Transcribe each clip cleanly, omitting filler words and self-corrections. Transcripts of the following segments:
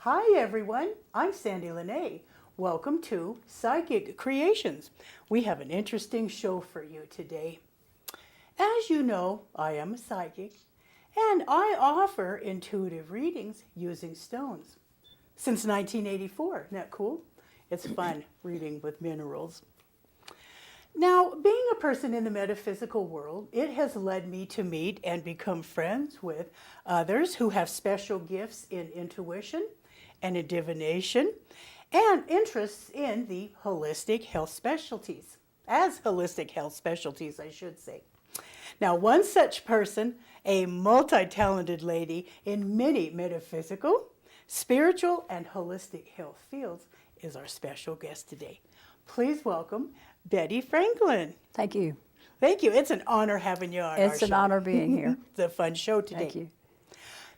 Hi everyone, I'm Sandie La Nae. Welcome to Psychic Creations. We have an interesting show for you today. As you know, I am a psychic and I offer intuitive readings using stones. Since 1984, isn't that cool? It's fun reading with minerals. Now, being a person in the metaphysical world, it has led me to meet and become friends with others who have special gifts in intuition and in divination and interests in the holistic health specialties, I should say. Now, one such person, a multi-talented lady in many metaphysical, spiritual, and holistic health fields, is our special guest today. Please welcome Betty Franklin. Thank you. Thank you. It's an honor having you on our show. It's an honor being here. It's a fun show today. Thank you.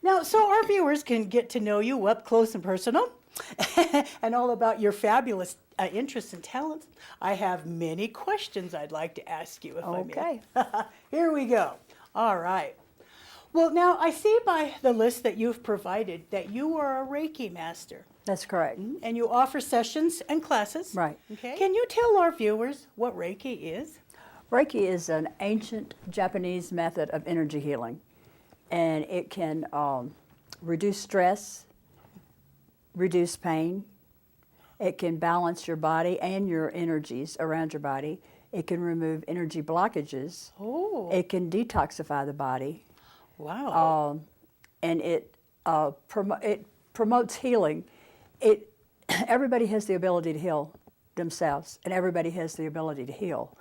Now, so our viewers can get to know you up close and personal and all about your fabulous interests and talents. I have many questions I'd like to ask you, if I may. Okay. Here we go. All right. Well, now I see by the list that you've provided that you are a Reiki Master. That's correct. And you offer sessions and classes. Right. Okay. Can you tell our viewers what Reiki is? Reiki is an ancient Japanese method of energy healing, and it can reduce stress, reduce pain. It can balance your body and your energies around your body. It can remove energy blockages. Oh. It can detoxify the body. Wow. And it promotes healing. Everybody has the ability to heal themselves, and everybody has the ability to heal.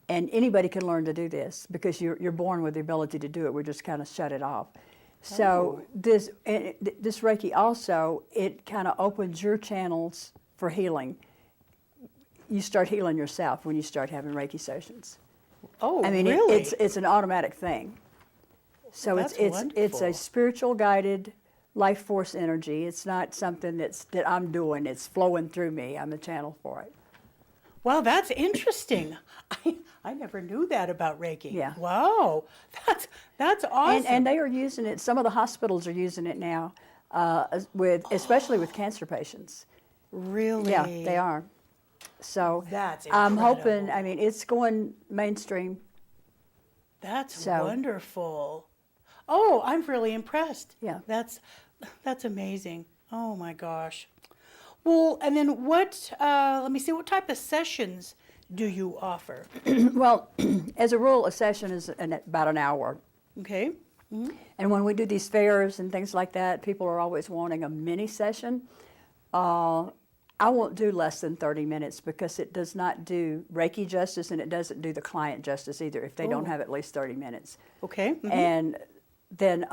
And anybody can learn to do this because you're born with the ability to do it. We just kind of shut it off. So this Reiki also, it kind of opens your channels for healing. You start healing yourself when you start having Reiki sessions. Oh, I mean, really? it's an automatic thing. So That's it's a wonderful. spiritual guided life force energy. It's not something that I'm doing. It's flowing through me. I'm a channel for it. Wow, that's interesting. I never knew that about Reiki. Yeah. Wow, that's awesome. And they are using it. Some of the hospitals are using it now, especially with cancer patients. Really? Yeah, they are. So That's I'm hoping. incredible. I mean, it's going mainstream. That's So- wonderful. Oh, I'm really impressed. Yeah. That's amazing. Oh my gosh. Well, and then what, let me see, what type of sessions do you offer? Well, as a rule, a session is about an hour. Okay. And when we do these fairs and things like that, people are always wanting a mini session. I won't do less than 30 minutes because it does not do Reiki justice, and it doesn't do the client justice either if they don't have at least 30 minutes. Okay. And then,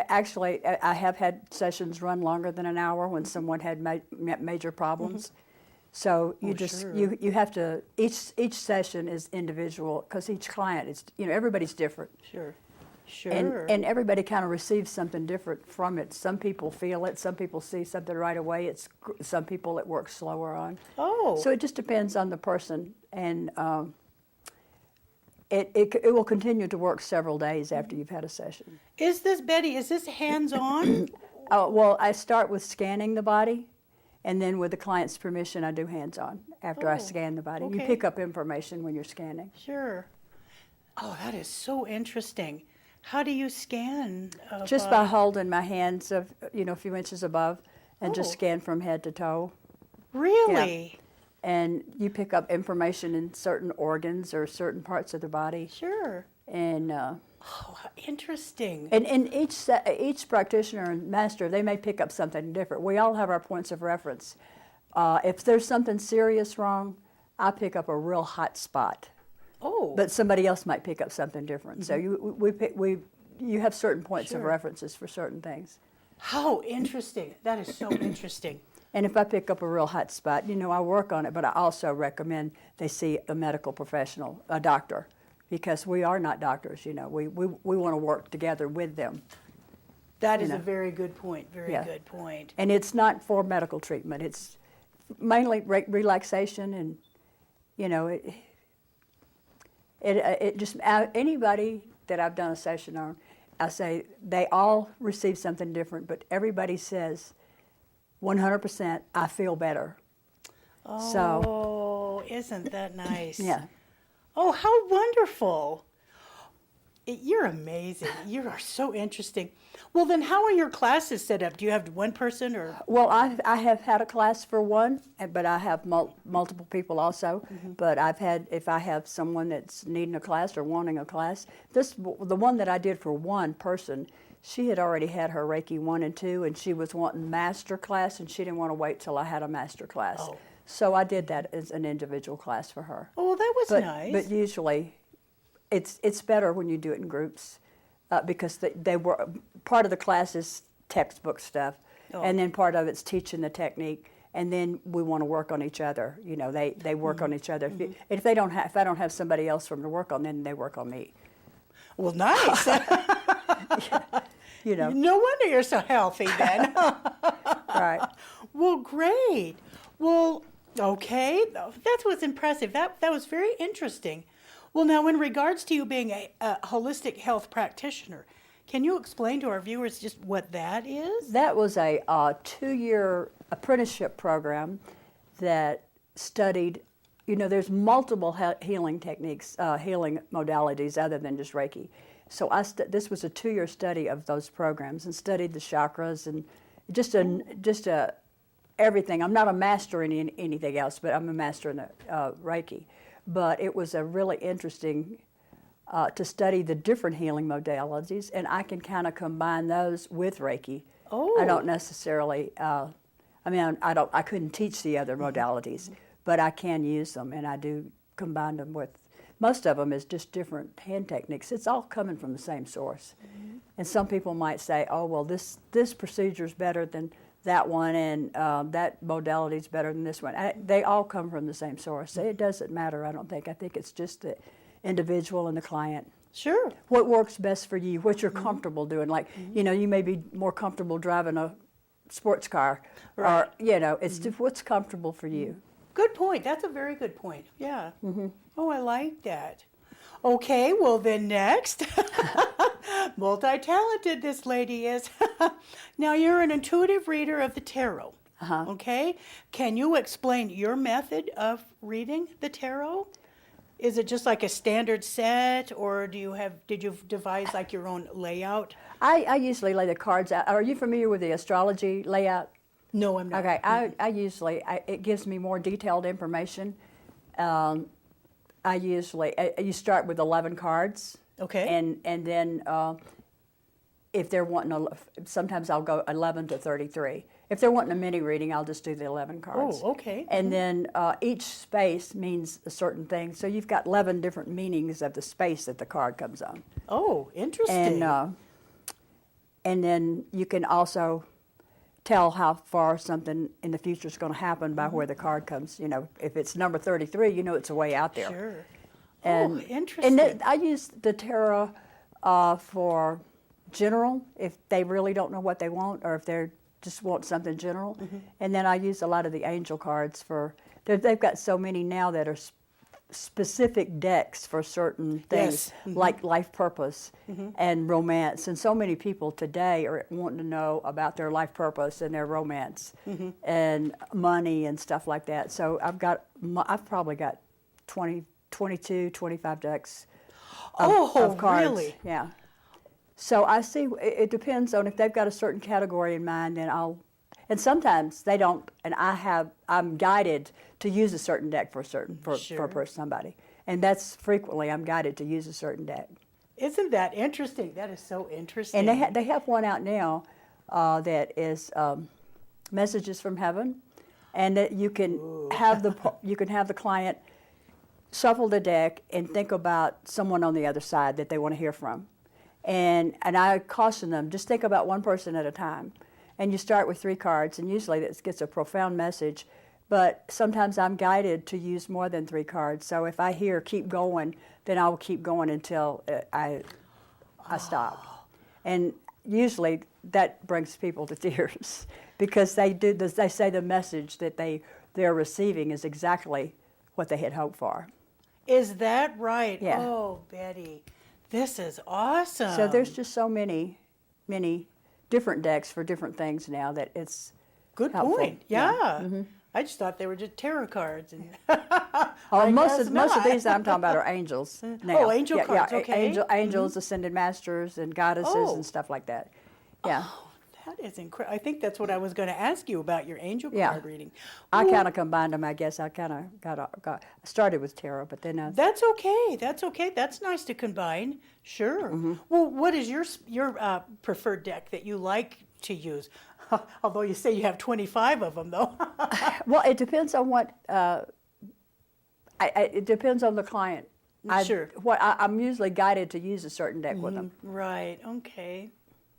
actually, I have had sessions run longer than an hour when someone had major problems. So you sure. you have to, each session is individual because each client is, everybody's different. Sure. Sure. And everybody kind of receives something different from it. Some people feel it, some people see something right away. Some people it works slower on. Oh. So it just depends on the person, and it will continue to work several days after you've had a session. Betty, is this hands-on? Well, I start with scanning the body, and then with the client's permission, I do hands-on after I Oh, scan the body. You okay. pick up information when you're scanning. Sure. Oh, that is so interesting. How do you scan? Just by holding my hands a few inches above, and just Oh. scan from head to toe. Really? And you pick up information in certain organs or certain parts of the body. Sure. And Oh, how interesting. and each practitioner and master, they may pick up something different. We all have our points of reference. If there's something serious wrong, I pick up a real hot spot. Oh. But somebody else might pick up something different. So you have certain points of Sure. references for certain things. How interesting. That is so interesting. And if I pick up a real hot spot, I work on it, but I also recommend they see a medical professional, a doctor, because we are not doctors, We want to work together with them. That is a very good point. Very Yeah. good point. And it's not for medical treatment. It's mainly relaxation and, it just, anybody that I've done a session on, I say they all receive something different, but everybody says 100% I feel better. So, Oh, isn't that nice? yeah. Oh, how wonderful. You're amazing. You are so interesting. Well, then how are your classes set up? Do you have one person or? Well, I have had a class for one, but I have multiple people also. But if I have someone that's needing a class or wanting a class, the one that I did for one person, she had already had her Reiki 1 and 2, and she was wanting master class, and she didn't want to wait till I had a master class. Oh. So I did that as an individual class for her. Oh, well, that was But, nice. but usually, it's better when you do it in groups, because they were part of the class is textbook stuff, Oh. and then part of it's teaching the technique, and then we want to work on each other. You know, they work on each other. If I don't have somebody else for them to work on, then they work on me. Well, nice. You know, No wonder you're so healthy then. right? Well, great. Well, okay. That was impressive. That was very interesting. Well, now, in regards to you being a holistic health practitioner, can you explain to our viewers just what that is? That was a 2-year apprenticeship program that studied, you know, there's multiple healing techniques, healing modalities other than just Reiki. So this was a 2-year study of those programs and studied the chakras and just everything. I'm not a master in anything else, but I'm a master in Reiki. But it was a really interesting to study the different healing modalities, and I can kind of combine those with Reiki. Oh. I don't necessarily. I couldn't teach the other modalities, but I can use them, and I do combine them with. Most of them is just different hand techniques. It's all coming from the same source. And some people might say, "Oh, well, this procedure is better than that one, and that modality is better than this one." They all come from the same source. It doesn't matter, I don't think. I think it's just the individual and the client. Sure. What works best for you, what you're comfortable doing. Like, you know, you may be more comfortable driving a sports car, Right. or, you know, it's just what's comfortable for you. Good point. That's a very good point. Yeah. Oh, I like that. Okay, well then next. Multi-talented this lady is. Now you're an intuitive reader of the tarot. Okay? Can you explain your method of reading the tarot? Is it just like a standard set, or did you devise like your own layout? I usually lay the cards out. Are you familiar with the astrology layout? No, I'm not. Okay, it gives me more detailed information. You start with 11 cards. Okay. And then if they're wanting, sometimes I'll go 11 to 33. If they're wanting a mini reading, I'll just do the 11 cards. Oh, okay. And then each space means a certain thing. So you've got 11 different meanings of the space that the card comes on. Oh, interesting. And then you can also tell how far something in the future is going to happen by where the card comes. You know, if it's number 33, you know it's a way out there. Sure. And, interesting. And I use the tarot for general, if they really don't know what they want, or if they just want something general. And then I use a lot of the angel cards for, they've got so many now that are specific decks for certain things, Yes. like life purpose and romance. And so many people today are wanting to know about their life purpose and their romance and money and stuff like that. So I've probably got 22, 25 decks of cards. Really? Yeah. So I see, it depends on if they've got a certain category in mind, then and sometimes they don't, and I'm guided to use a certain deck for somebody. And that's frequently, I'm guided to use a certain deck. Isn't that interesting? That is so interesting. And they have one out now that is Messages from Heaven, and that you can have the client shuffle the deck and think about someone on the other side that they want to hear from. And I caution them, just think about one person at a time. And you start with 3 cards, and usually that gets a profound message. But sometimes I'm guided to use more than 3 cards. So if I hear keep going, then I will keep going until I stop. And usually that brings people to tears because they say the message that they're receiving is exactly what they had hoped for. Is that right? Yeah. Oh, Betty. This is awesome. So there's just so many different decks for different things now that it's good helpful. point. Yeah. Mm-hmm. I just thought they were just tarot cards. And most of these that I'm talking about are angels now. Oh, angel cards, okay. Angels, ascended masters, and goddesses and stuff like that. Yeah. Oh, that is incredible. I think that's what I was going to ask you about your angel card reading. I kind of combined them, I guess. I kind of got started with tarot, but then That's okay. That's okay. That's nice to combine. Sure. Well, what is your preferred deck that you like to use? Although you say you have 25 of them, though. well, it depends on what. It depends on the client. Sure. I'm usually guided to use a certain deck with them. Right. Okay.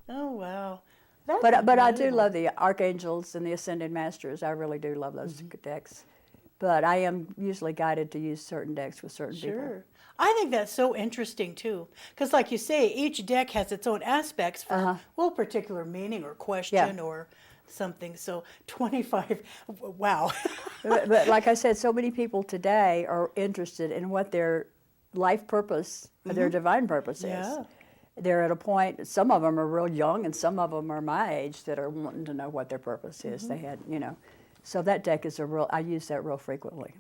Oh wow. But I do love the archangels and the ascended masters. I really do love those decks. But I am usually guided to use certain decks with certain people. Sure. I think that's so interesting too, because like you say, each deck has its own aspects for well, particular meaning or question or something. So 25, wow. but like I said, so many people today are interested in what their life purpose, their divine purpose is. They're at a point, some of them are real young and some of them are my age that are wanting to know what their purpose is. They had, so that deck is I use that real frequently.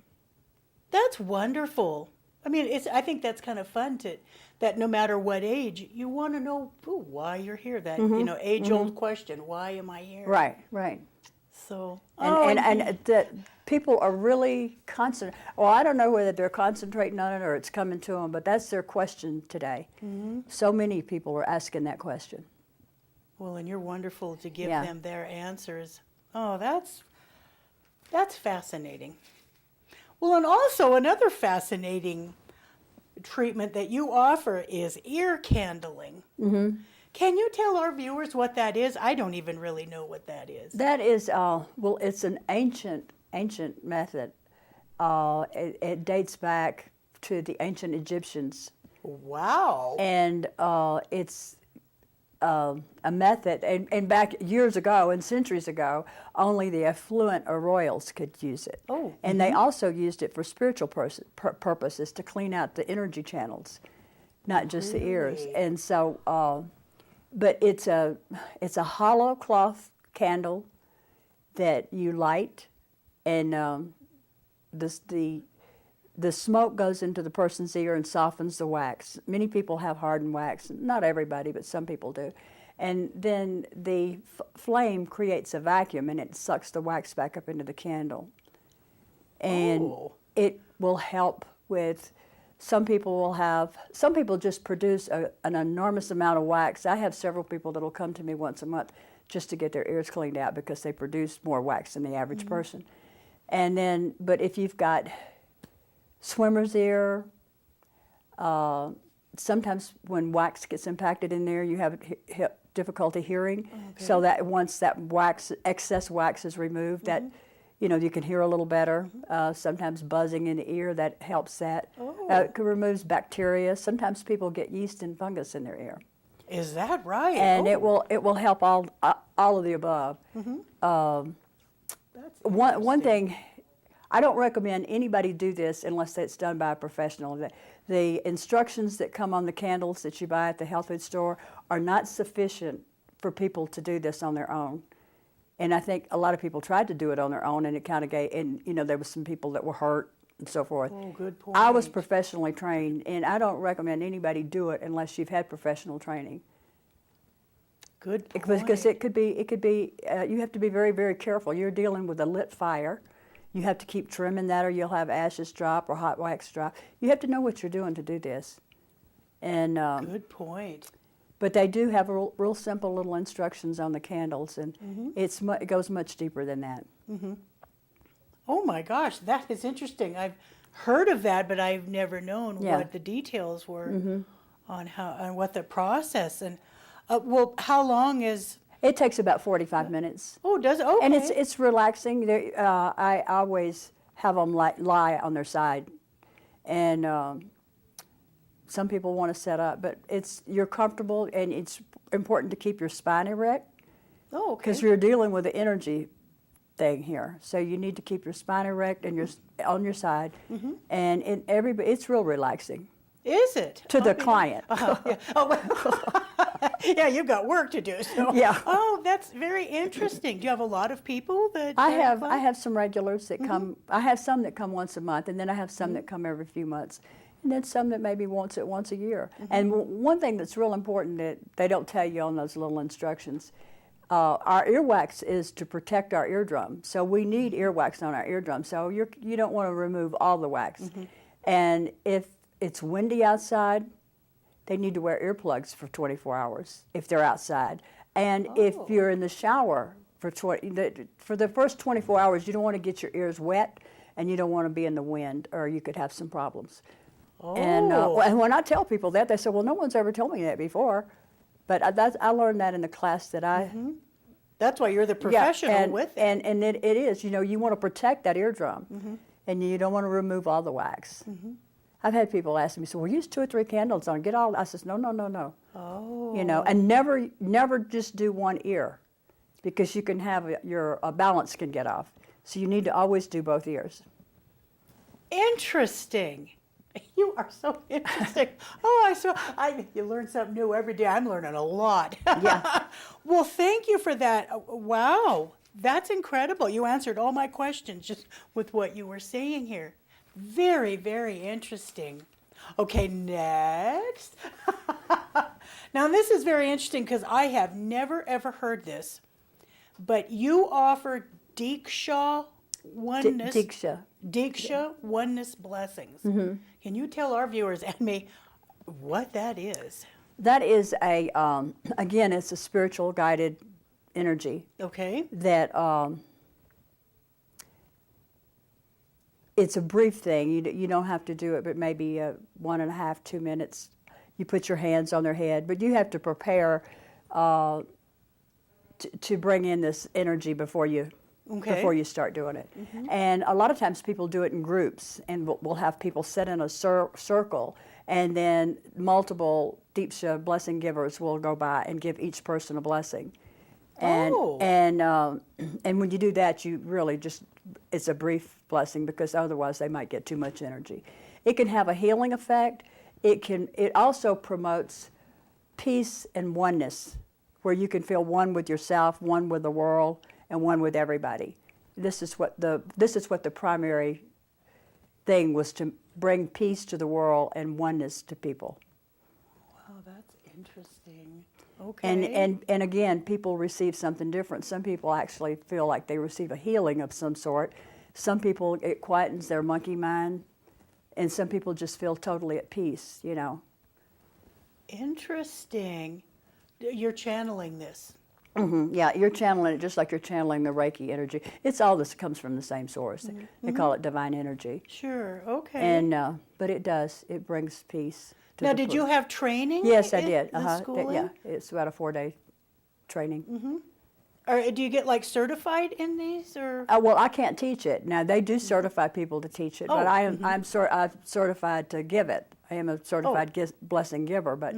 That's wonderful. I mean, I think that's kind of fun that no matter what age, you want to know why you're here. That, age-old question, why am I here? Right. So, and that people are really well, I don't know whether they're concentrating on it or it's coming to them, but that's their question today. So many people are asking that question. Well, and you're wonderful to give them their answers. Oh, that's fascinating. Well, and also another fascinating treatment that you offer is ear candling. Can you tell our viewers what that is? I don't even really know what that is. That is, well, it's an ancient method. It dates back to the ancient Egyptians. Wow. And it's a method, and back years ago and centuries ago, only the affluent or royals could use it. Oh. And they also used it for spiritual purposes to clean out the energy channels, not just the ears. And so, but it's a hollow cloth candle that you light, and the smoke goes into the person's ear and softens the wax. Many people have hardened wax. Not everybody, but some people do. And then the flame creates a vacuum, and it sucks the wax back up into the candle. And it will help with, some people just produce an enormous amount of wax. I have several people that will come to me once a month just to get their ears cleaned out because they produce more wax than the average person. And then, but if you've got swimmer's ear, sometimes when wax gets impacted in there, you have difficulty hearing. So that once that excess wax is removed, that you can hear a little better. Sometimes buzzing in the ear, that helps that. It removes bacteria. Sometimes people get yeast and fungus in their ear. Is that right? And it will help all of the above. That's one thing. I don't recommend anybody do this unless it's done by a professional. The instructions that come on the candles that you buy at the health food store are not sufficient for people to do this on their own. And I think a lot of people tried to do it on their own, and it kind of there was some people that were hurt and so forth. Oh, good point. I was professionally trained, and I don't recommend anybody do it unless you've had professional training. Good point. Because it could be. You have to be very, very careful. You're dealing with a lit fire. You have to keep trimming that, or you'll have ashes drop or hot wax drop. You have to know what you're doing to do this. And good point. But they do have real simple little instructions on the candles, and it goes much deeper than that. Oh my gosh, that is interesting. I've heard of that, but I've never known what the details were on what the process and well, how long is? It takes about 45 minutes. Oh, does it? Okay. And it's relaxing. I always have them lie on their side, and some people want to set up, but you're comfortable, and it's important to keep your spine erect. Oh, okay. Because you're dealing with the energy thing here, so you need to keep your spine erect and you're on your side, and it's real relaxing. Is it? to the Yeah. client. Yeah. Oh, well, yeah, you've got work to do. So. Yeah. Oh, that's very interesting. Do you have a lot of people that I that have some regulars that come. I have some that come once a month, and then I have some that come every few months, and then some that maybe once a year. And one thing that's real important that they don't tell you on those little instructions, our earwax is to protect our eardrum. So we need earwax on our eardrum. So you don't want to remove all the wax. And if it's windy outside, they need to wear earplugs for 24 hours if they're outside. And if you're in the shower for the first 24 hours, you don't want to get your ears wet, and you don't want to be in the wind, or you could have some problems. And when I tell people that, they say, well, no one's ever told me that before. But I learned that in the class that I... That's why you're the professional with it. And it is, you want to protect that eardrum, and you don't want to remove all the wax. I've had people ask me, so we'll use 2 or 3 candles on, get all, I says, no. Oh. And never just do one ear, because you can have your balance can get off. So you need to always do both ears. Interesting. You are so interesting. You learn something new every day. I'm learning a lot. Yeah. Well, thank you for that. Wow, that's incredible. You answered all my questions just with what you were saying here. Very, very interesting. Okay, next. Now, this is very interesting because I have never, ever heard this, but you offer Deeksha Oneness. Deeksha Oneness Blessings. Can you tell our viewers and me what that is? That is again, it's a spiritual guided energy. Okay. That it's a brief thing. You don't have to do it, but maybe 1.5, 2 minutes. You put your hands on their head, but you have to prepare to bring in this energy before you start doing it. And a lot of times people do it in groups, and we'll have people sit in a circle, and then multiple Deeksha blessing givers will go by and give each person a blessing. And when you do that, you really it's a brief blessing, because otherwise they might get too much energy. It can have a healing effect. It also promotes peace and oneness, where you can feel one with yourself, one with the world, and one with everybody. This is what the primary thing was, to bring peace to the world and oneness to people. Wow, that's interesting. Okay. And again, people receive something different. Some people actually feel like they receive a healing of some sort. Some people, it quietens their monkey mind, and some people just feel totally at peace, Interesting. You're channeling this. Yeah, you're channeling it just like you're channeling the Reiki energy. It's all this comes from the same source. They call it divine energy. Sure, okay. And but it brings peace. Now, did you have training? Yes, I did. The schooling? Yeah, it's about a 4-day training. Or do you get certified in these, or? Well, I can't teach it. Now they do certify people to teach it, but I'm certified to give it. I am a certified blessing giver, but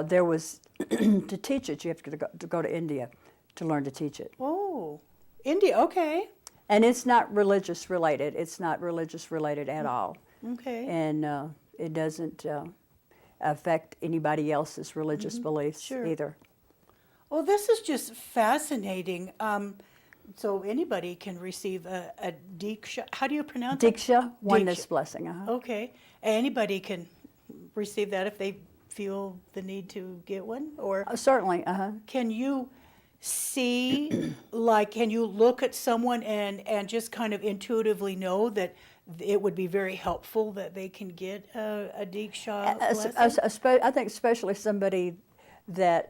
there was to teach it. You have to go to India to learn to teach it. Oh, India. Okay. And it's not religious related. It's not religious related at all. Okay. And it doesn't affect anybody else's religious beliefs either. Well, this is just fascinating. So anybody can receive a Deeksha. How do you pronounce it? Deeksha Oneness Blessing. Okay. Anybody can receive that if they feel the need to get one, or certainly. Can you see, can you look at someone and just kind of intuitively know that it would be very helpful that they can get a Deeksha blessing? I think especially somebody that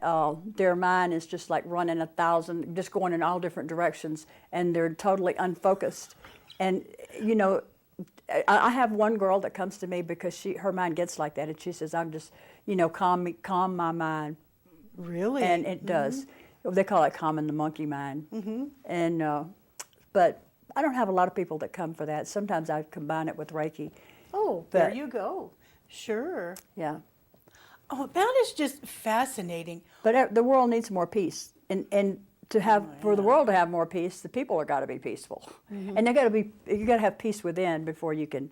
their mind is just like running 1,000, just going in all different directions, and they're totally unfocused. And I have one girl that comes to me because her mind gets like that, and she says, "I'm just, calm my mind." Really? And it does. They call it calming the monkey mind. And but I don't have a lot of people that come for that. Sometimes I combine it with Reiki. Oh, there you go. Sure. Yeah. Oh, that is just fascinating. But the world needs more peace, and to have for the world to have more peace, the people are got to be peaceful, and you got to have peace within before you can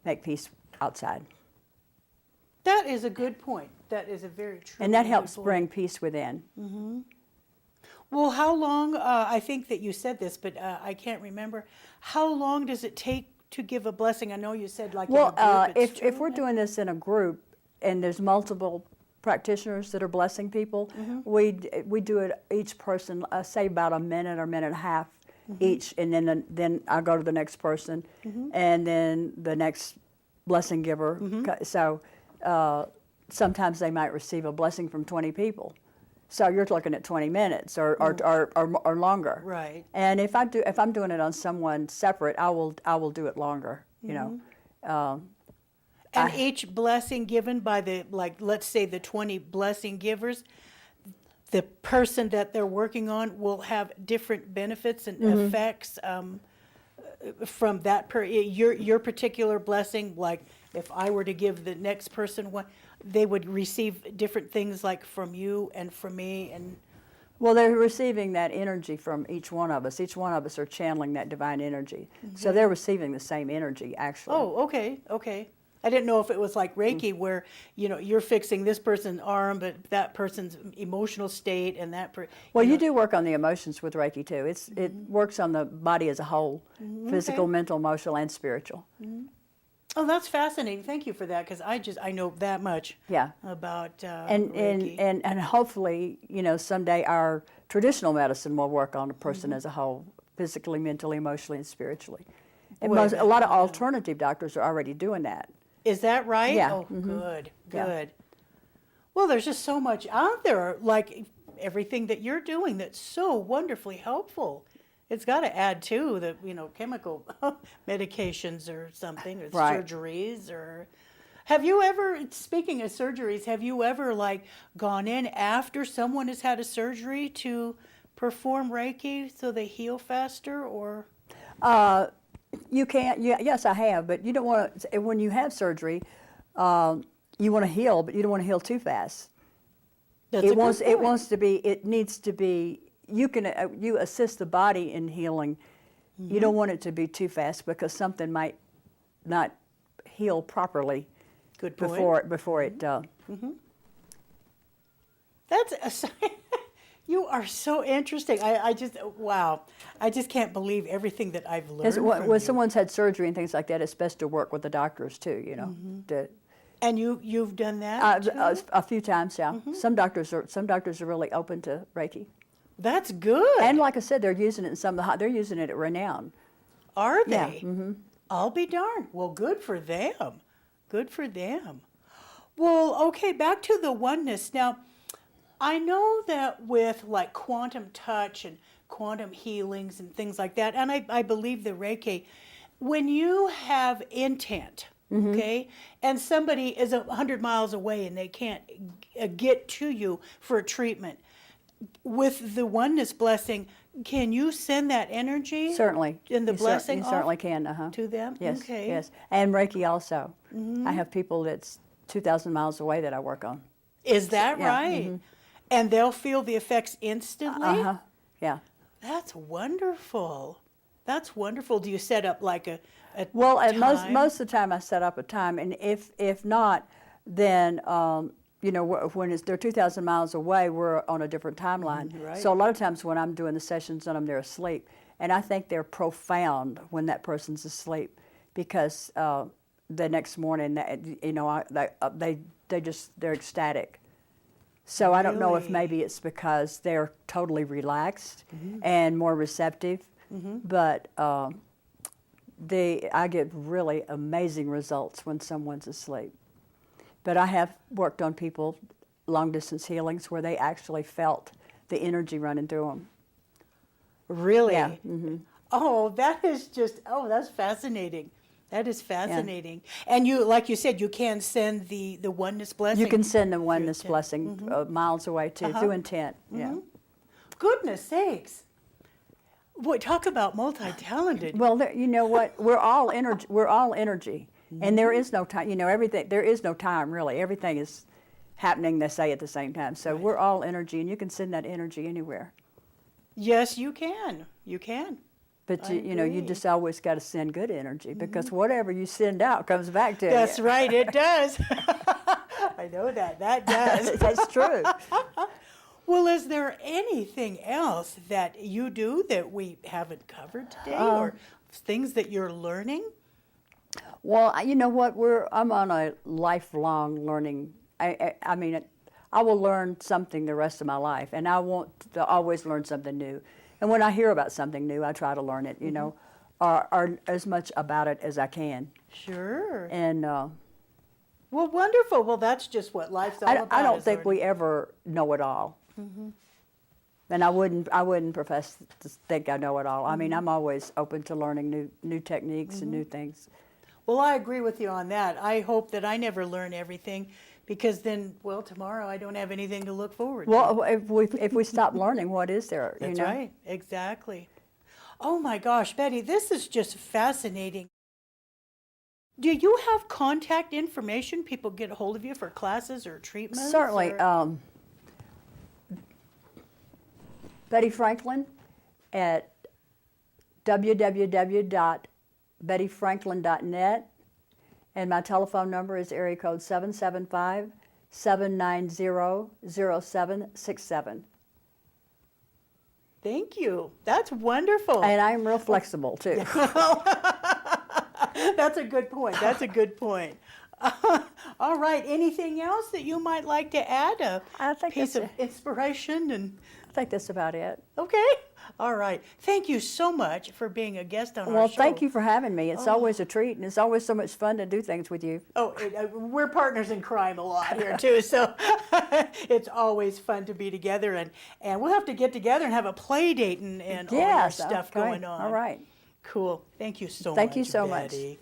make peace outside. That is a good point. That is a very true. And that good helps point. bring peace within. Well, how long? I think that you said this, but I can't remember. How long does it take to give a blessing? I know you said like Well, in a group, it's if 2 we're minutes. doing this in a group and there's multiple practitioners that are blessing people, we do it each person, say about a minute or minute and a half each, and then I go to the next person, and then the next blessing giver. So sometimes they might receive a blessing from 20 people. So you're looking at 20 minutes or longer. Right. And if I'm doing it on someone separate, I will do it longer. You know. And each blessing given by the, like, let's say the 20 blessing givers, the person that they're working on will have different benefits and effects from that your particular blessing. Like if I were to give the next person one, they would receive different things like from you and from me and. Well, they're receiving that energy from each one of us. Each one of us are channeling that divine energy. So they're receiving the same energy, actually. Oh, okay, okay. I didn't know if it was like Reiki where, you know, you're fixing this person's arm, but that person's emotional state and that Well, you do work on the emotions with Reiki, too. It works on the body as a whole, physical, mental, emotional, and spiritual. Oh, that's fascinating. Thank you for that, because I know that much about Reiki. And hopefully, you know, someday our traditional medicine will work on a person as a whole, physically, mentally, emotionally, and spiritually. And Boy, a lot of alternative doctors are already doing that. Is that right? Yeah. Oh, good, Yeah. good. Well, there's just so much out there, like everything that you're doing that's so wonderfully helpful. It's got to add to the, you know, chemical medications or something, or Right. surgeries, or. Have you ever, speaking of surgeries, have you ever like gone in after someone has had a surgery to perform Reiki so they heal faster, or? You can't. Yes, I have, but you don't want to. When you have surgery, you want to heal, but you don't want to heal too fast. That's a good point. It wants to be. It needs to be. You can. You assist the body in healing. You don't want it to be too fast because something might not heal properly. Good point. Before it. That's you are so interesting. I just wow. I just can't believe everything that I've learned from When you. someone's had surgery and things like that, it's best to work with the doctors too. You know. And you've done that too? A few times, yeah. Some doctors are really open to Reiki. That's good. And like I said, they're using it in they're using it at Renown. Are Yeah, they? I'll be darned. Well, good for them. Good for them. Well, okay, back to the oneness. Now, I know that with like quantum touch and quantum healings and things like that, and I believe the Reiki, when you have intent, okay, and somebody is 100 miles away and they can't get to you for a treatment, with the oneness blessing, can you send that energy? certainly. In the blessing you off certainly can. to them? Yes, Okay. yes. And Reiki also. I have people that's 2,000 miles away that I work on. Is that Yeah, right? And they'll feel the effects instantly? Yeah. That's wonderful. That's wonderful. Do you set up like a Well, and time? most of the time I set up a time, and if not, then you know, when they're 2,000 miles away, we're on a different timeline. Right. So a lot of times when I'm doing the sessions on them, they're asleep, and I think they're profound when that person's asleep, because the next morning, you know, they're ecstatic. So I don't know if Really? maybe it's because they're totally relaxed and more receptive, but I get really amazing results when someone's asleep. But I have worked on people, long distance healings, where they actually felt the energy running through them. Really? Yeah. Oh, that's fascinating. That is fascinating. And you, like you said, you can send the oneness blessing. You can send the oneness intent. blessing miles away too, through intent. Yeah. Goodness sakes. Boy, talk about multi-talented. Well, you know what? We're all energy. We're all energy, and there is no time. You know, everything. There is no time really. Everything is happening, they say, at the same time. So we're all energy, and you can send that energy anywhere. Yes, you can. You can. But I you know, you agree. just always got to send good energy, because whatever you send out comes back to you. That's right, it does. I know that. That does. That's true. Well, is there anything else that you do that we haven't covered today, or things that you're learning? Well, you know what? I'm on a lifelong learning. I mean, I will learn something the rest of my life, and I want to always learn something new. And when I hear about something new, I try to learn it, you know, or as much about it as I can. Sure. And Well, wonderful. Well, that's just what life's all about. I don't is think learning. we ever know it all. And I wouldn't profess to think I know it all. I mean, I'm always open to learning new techniques and new things. Well, I agree with you on that. I hope that I never learn everything, because then, well, tomorrow I don't have anything to look forward to. Well, if we stop learning, what is there? That's you know? right. Exactly. Oh my gosh, Betty, this is just fascinating. Do you have contact information? People get a hold of you for classes or treatments? Certainly. or- Betty Franklin at www.bettyfranklin.net, and my telephone number is area code 775-790-0767. Thank you. That's wonderful. And I'm real flexible too. That's a good point. That's a good point. All right. Anything else that you might like to add? A I think piece of that's inspiration and. I think that's about it. Okay. All right. Thank you so much for being a guest on our Well, show. thank you for having me. It's always a treat, and it's always so much fun to do things with you. Oh, we're partners in crime a lot here too, so it's always fun to be together, and we'll have to get together and have a play date and all your Yes, stuff okay. going on. All right. Cool. Thank you so much. Thank you so much. Betty.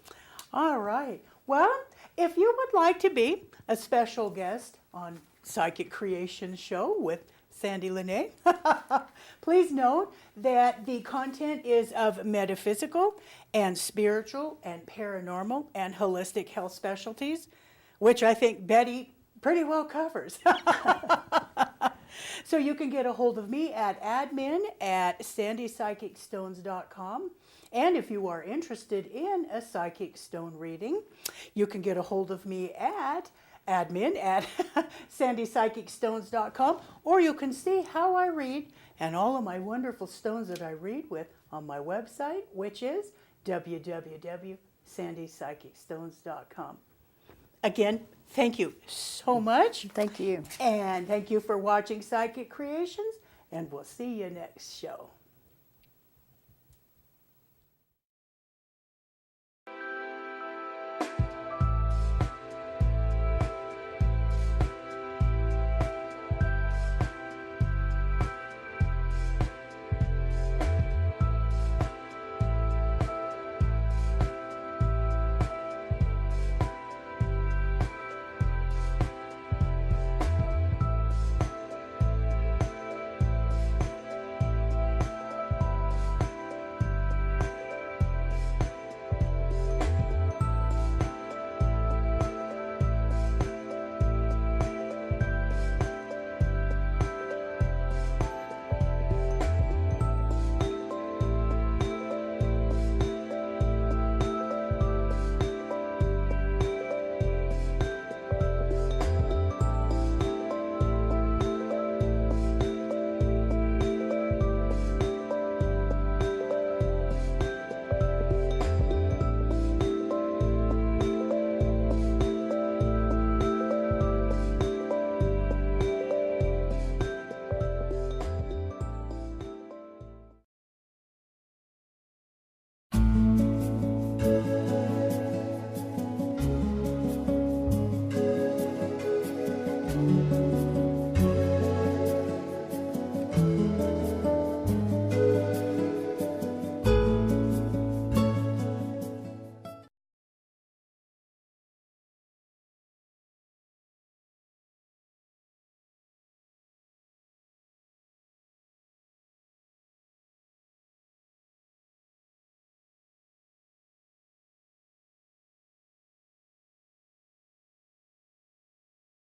All right. Well, if you would like to be a special guest on Psychic Creation Show with Sandie La Nae, please note that the content is of metaphysical and spiritual and paranormal and holistic health specialties, which I think Betty pretty well covers. So you can get a hold of me at admin@sandypsychicstones.com. And if you are interested in a psychic stone reading, you can get a hold of me at admin@sandypsychicstones.com, or you can see how I read and all of my wonderful stones that I read with on my website, which is www.sandypsychicstones.com. Again, thank you so much. Thank you. And thank you for watching Psychic Creations, and we'll see you next show.